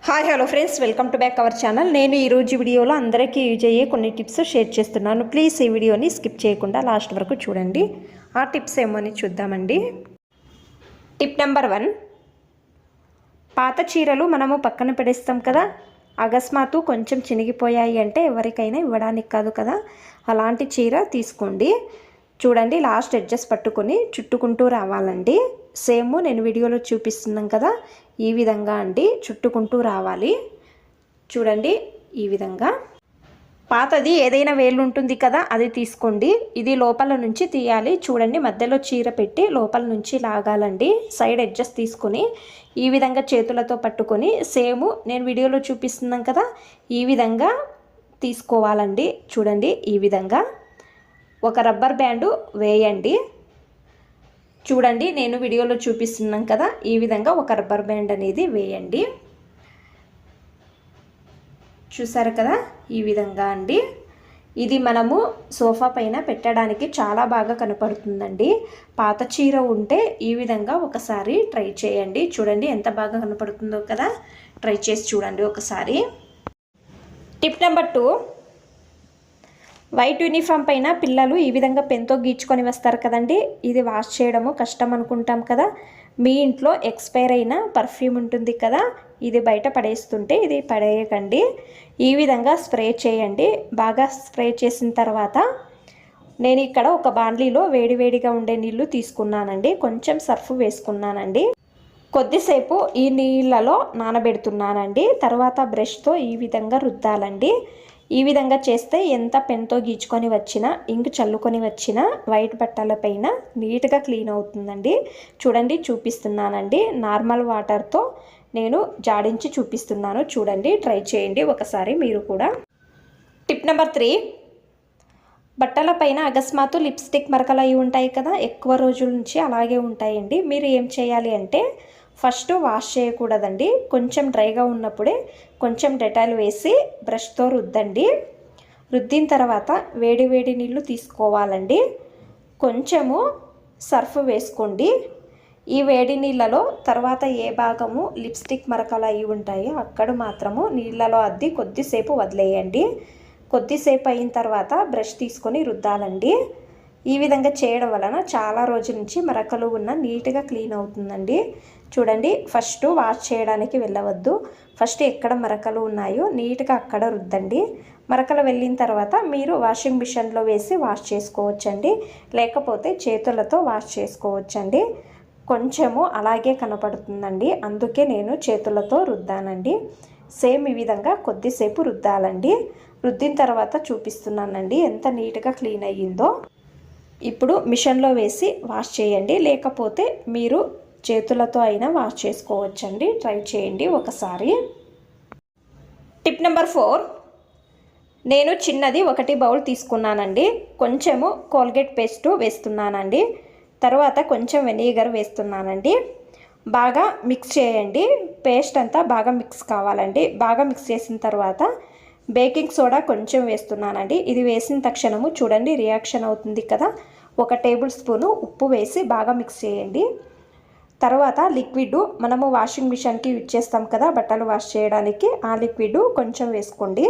Hi hello friends, welcome to back our channel. నేను ఈరోజు వీడియోలో అందరికీ యూజ్ అయ్యే కొన్ని టిప్స్ షేర్ చేస్తున్నాను. ప్లీజ్ ఈ వీడియోని స్కిప్ చేయకుండా లాస్ట్ వరకు చూడండి. ఆ టిప్స్ ఏమో అని చూద్దామండి. టిప్ నెంబర్ 1, పాత చీరలు మనము పక్కన పెడేస్తాం కదా, అకస్మాత్తు కొంచెం చినిగిపోయాయి అంటే ఎవరికైనా ఇవ్వడానికి కాదు కదా, అలాంటి చీర తీసుకోండి. చూడండి, లాస్ట్ ఎడ్జెస్ పట్టుకొని చుట్టుకుంటూ రావాలండి. సేమ్ నేను వీడియోలో చూపిస్తున్నాను కదా, ఈ విధంగా అండి చుట్టుకుంటూ రావాలి. చూడండి, ఈ విధంగా. పాతది ఏదైనా వేలు ఉంటుంది కదా, అది తీసుకోండి. ఇది లోపల నుంచి తీయాలి. చూడండి, మధ్యలో చీర పెట్టి లోపల నుంచి లాగాలండి. సైడ్ ఎడ్జెస్ తీసుకొని ఈ విధంగా చేతులతో పట్టుకొని సేమ్ నేను వీడియోలో చూపిస్తున్నాను కదా, ఈ విధంగా తీసుకోవాలండి. చూడండి, ఈ విధంగా ఒక రబ్బర్ బ్యాండు వేయండి. చూడండి, నేను వీడియోలో చూపిస్తున్నాను కదా, ఈ విధంగా ఒక రబ్బర్ బ్యాండ్ అనేది వేయండి. చూసారు కదా, ఈ విధంగా అండి. ఇది మనము సోఫా పైన పెట్టడానికి చాలా బాగా కనపడుతుందండి. పాత చీర ఉంటే ఈ విధంగా ఒకసారి ట్రై చేయండి. చూడండి ఎంత బాగా కనపడుతుందో కదా, ట్రై చేసి చూడండి ఒకసారి. టిప్ నెంబర్ 2, వైట్ యూనిఫామ్ పైన పిల్లలు ఈ విధంగా పెన్తో గీచుకొని వస్తారు కదండి. ఇది వాష్ చేయడము కష్టం అనుకుంటాం కదా. మీ ఇంట్లో ఎక్స్పైర్ అయిన పర్ఫ్యూమ్ ఉంటుంది కదా, ఇది బయట పడేస్తుంటే ఇది పడేయకండి. ఈ విధంగా స్ప్రే చేయండి. బాగా స్ప్రే చేసిన తర్వాత నేను ఇక్కడ ఒక బాండ్లీలో వేడివేడిగా ఉండే నీళ్లు తీసుకున్నానండి. కొంచెం సర్ఫ్ వేసుకున్నానండి. కొద్దిసేపు ఈ నీళ్ళలో నానబెడుతున్నానండి. తర్వాత బ్రష్తో ఈ విధంగా రుద్దాలండి. ఈ విధంగా చేస్తే ఎంత పెన్తో గీచుకొని వచ్చినా, ఇంక్ చల్లుకొని వచ్చినా వైట్ బట్టలపైన నీట్గా క్లీన్ అవుతుందండి. చూడండి, చూపిస్తున్నానండి. నార్మల్ వాటర్తో నేను జాడించి చూపిస్తున్నాను. చూడండి, ట్రై చేయండి ఒకసారి మీరు కూడా. టిప్ నెంబర్ 3, బట్టలపైన అకస్మాత్తు లిప్స్టిక్ మరకలు అయి ఉంటాయి కదా, ఎక్కువ రోజుల నుంచి అలాగే ఉంటాయండి. మీరు ఏం చేయాలి అంటే ఫస్ట్ వాష్ చేయకూడదండి. కొంచెం డ్రైగా ఉన్నప్పుడే కొంచెం డెటాల్ వేసి బ్రష్తో రుద్దండి. రుద్దిన తర్వాత వేడి వేడి నీళ్ళు తీసుకోవాలండి. కొంచెము సర్ఫ్ వేసుకోండి. ఈ వేడి నీళ్ళలో తర్వాత ఏ భాగము లిప్స్టిక్ మరకలు అయి ఉంటాయో అక్కడ మాత్రము నీళ్ళలో అద్ది కొద్దిసేపు వదిలేయండి. కొద్దిసేపు అయిన తర్వాత బ్రష్ తీసుకొని రుద్దాలండి. ఈ విధంగా చేయడం వలన చాలా రోజుల నుంచి మరకలు ఉన్న నీట్గా క్లీన్ అవుతుందండి. చూడండి, ఫస్ట్ వాష్ చేయడానికి వెళ్ళవద్దు. ఫస్ట్ ఎక్కడ మరకలు ఉన్నాయో నీట్గా అక్కడ రుద్దండి. మరకలు వెళ్ళిన తర్వాత మీరు వాషింగ్ మిషన్లో వేసి వాష్ చేసుకోవచ్చండి, లేకపోతే చేతులతో వాష్ చేసుకోవచ్చండి. కొంచెము అలాగే కనపడుతుందండి, అందుకే నేను చేతులతో రుద్దానండి. సేమ్ ఈ విధంగా కొద్దిసేపు రుద్దాలండి. రుద్దిన తర్వాత చూపిస్తున్నానండి ఎంత నీట్గా క్లీన్ అయ్యిందో. ఇప్పుడు మిషన్లో వేసి వాష్ చేయండి, లేకపోతే మీరు చేతులతో అయినా వాష్ చేసుకోవచ్చండి. ట్రై చేయండి ఒకసారి. టిప్ నెంబర్ 4, నేను చిన్నది 1 బౌల్ తీసుకున్నానండి. కొంచెము కోల్గేట్ పేస్ట్ వేస్తున్నానండి. తర్వాత కొంచెం వెనిగర్ వేస్తున్నానండి. బాగా మిక్స్ చేయండి. పేస్ట్ అంతా బాగా మిక్స్ కావాలండి. బాగా మిక్స్ చేసిన తర్వాత బేకింగ్ సోడా కొంచెం వేస్తున్నానండి. ఇది వేసిన తక్షణము చూడండి రియాక్షన్ అవుతుంది కదా. 1 టేబుల్ స్పూను ఉప్పు వేసి బాగా మిక్స్ చేయండి. తర్వాత లిక్విడ్ మనము వాషింగ్ మిషన్కి యూజ్ చేస్తాం కదా బట్టలు వాష్ చేయడానికి, ఆ లిక్విడ్ కొంచెం వేసుకోండి.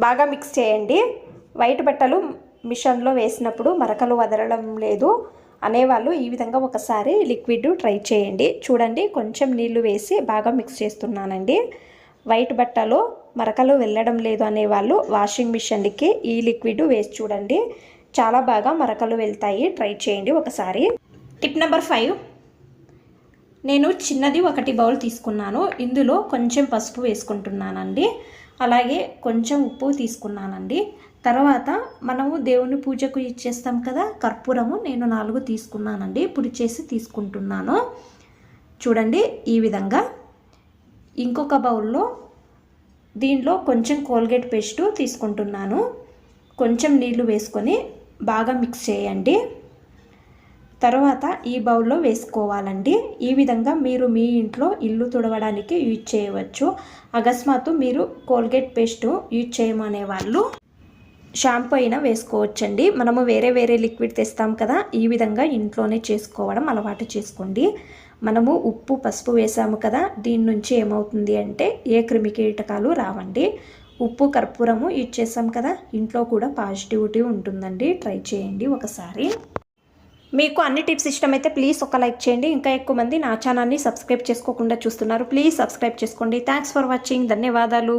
బాగా మిక్స్ చేయండి. వైట్ బట్టలు మిషన్లో వేసినప్పుడు మరకలు వదలడం లేదు అనేవాళ్ళు ఈ విధంగా ఒకసారి లిక్విడ్ ట్రై చేయండి. చూడండి, కొంచెం నీళ్లు వేసి బాగా మిక్స్ చేస్తున్నానండి. వైట్ బట్టలో మరకలు వెళ్ళడం లేదు అనేవాళ్ళు వాషింగ్ మిషన్కి ఈ లిక్విడ్ వేసి చూడండి, చాలా బాగా మరకలు వెళ్తాయి. ట్రై చేయండి ఒకసారి. టిప్ నెంబర్ 5, నేను చిన్నది 1 బౌల్ తీసుకున్నాను. ఇందులో కొంచెం పసుపు వేసుకుంటున్నానండి. అలాగే కొంచెం ఉప్పు తీసుకున్నానండి. తర్వాత మనము దేవుని పూజకు ఇచ్చేస్తాం కదా కర్పూరము, నేను 4 తీసుకున్నానండి. పొడి చేసి తీసుకుంటున్నాను. చూడండి, ఈ విధంగా. ఇంకొక బౌల్లో దీనిలో కొంచెం కోల్గేట్ పేస్ట్ తీసుకుంటున్నాను. కొంచెం నీళ్లు వేసుకొని బాగా మిక్స్ చేయండి. తర్వాత ఈ బౌల్లో వేసుకోవాలండి. ఈ విధంగా మీరు మీ ఇంట్లో ఇల్లు తుడవడానికి యూజ్ చేయవచ్చు. అకస్మాత్తు మీరు కోల్గేట్ పేస్ట్ యూజ్ చేయమనే వాళ్ళు షాంపూ అయినా వేసుకోవచ్చండి. మనము వేరే లిక్విడ్ తెస్తాం కదా, ఈ విధంగా ఇంట్లోనే చేసుకోవడం అలవాటు చేసుకోండి. మనము ఉప్పు పసుపు వేసాము కదా, దీని నుంచి ఏమవుతుంది అంటే ఏ క్రిమికీటకాలు రావండి. ఉప్పు కర్పూరము యూజ్ చేసాం కదా, ఇంట్లో కూడా పాజిటివిటీ ఉంటుందండి. ట్రై చేయండి ఒకసారి. మీకు అన్ని టిప్స్ ఇష్టమైతే ప్లీజ్ ఒక లైక్ చేయండి. ఇంకా ఎక్కువ మంది నా ఛానల్ని సబ్స్క్రైబ్ చేసుకోకుండా చూస్తున్నారు, ప్లీజ్ సబ్స్క్రైబ్ చేసుకోండి. Thanks for watching. ధన్యవాదాలు.